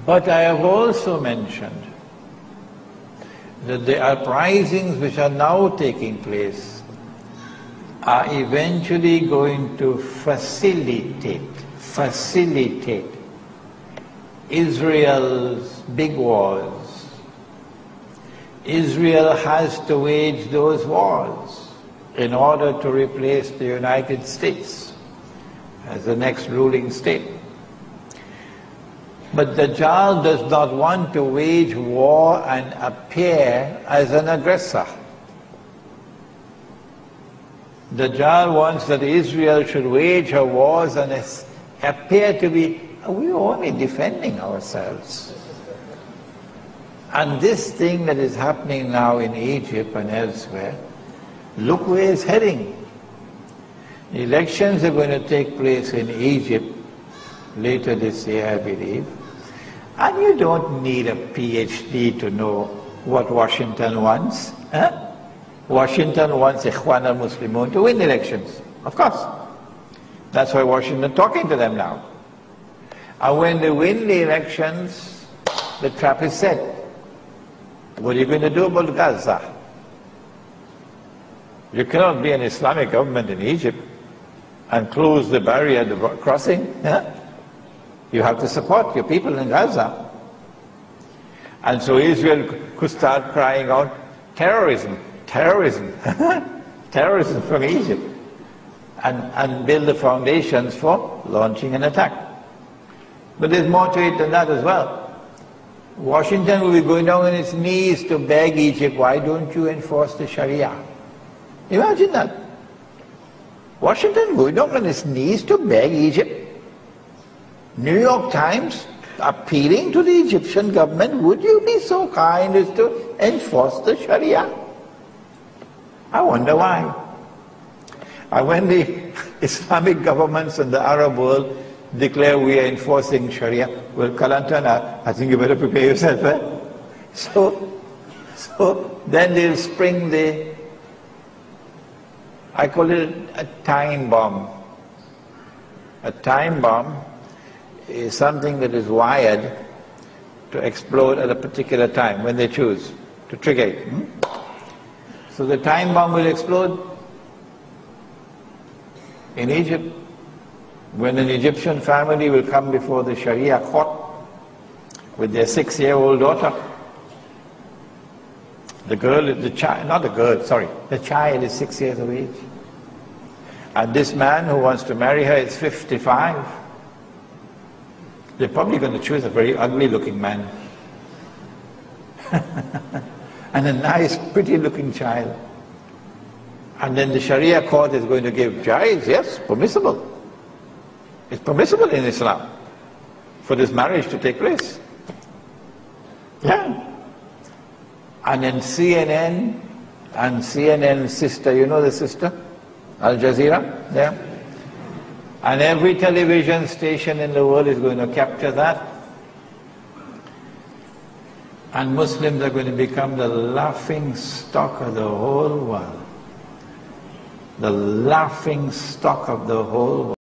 But I have also mentioned that the uprisings which are now taking place are eventually going to facilitate Israel's big wars. Israel has to wage those wars in order to replace the United States as the next ruling state. But Dajjal does not want to wage war and appear as an aggressor. Dajjal wants that Israel should wage her wars and appear to be, we're only defending ourselves. And this thing that is happening now in Egypt and elsewhere, look where it's heading. The elections are going to take place in Egypt later this year, I believe. And you don't need a PhD to know what Washington wants. Washington wants Ikhwan al-Muslimun to win elections, of course. That's why Washington is talking to them now. And when they win the elections, the trap is set. What are you going to do about Gaza? You cannot be an Islamic government in Egypt and close the barrier, the crossing. You have to support your people in Gaza. And so Israel could start crying out, terrorism, terrorism, terrorism from Egypt, and build the foundations for launching an attack. But there's more to it than that as well. Washington will be going down on its knees to beg Egypt, why don't you enforce the Sharia? Imagine that. Washington going down on its knees to beg Egypt. New York Times appealing to the Egyptian government, would you be so kind as to enforce the Sharia? I wonder why. And when the Islamic governments in the Arab world declare we are enforcing Sharia, well, Kalantana, I think you better prepare yourself. So then they'll spring the, I call it a time bomb. A time bomb is something that is wired to explode at a particular time when they choose to trigger it. So the time bomb will explode in Egypt when an Egyptian family will come before the Sharia court with their 6-year-old daughter. The child is 6 years of age. And this man who wants to marry her is 55. They're probably going to choose a very ugly looking man. And a nice, pretty looking child. And then the Sharia court is going to give jais, yes, permissible. It's permissible in Islam for this marriage to take place. Yeah. And then CNN and CNN's sister, you know the sister? Al Jazeera, yeah. And every television station in the world is going to capture that. And Muslims are going to become the laughing stock of the whole world. The laughing stock of the whole world.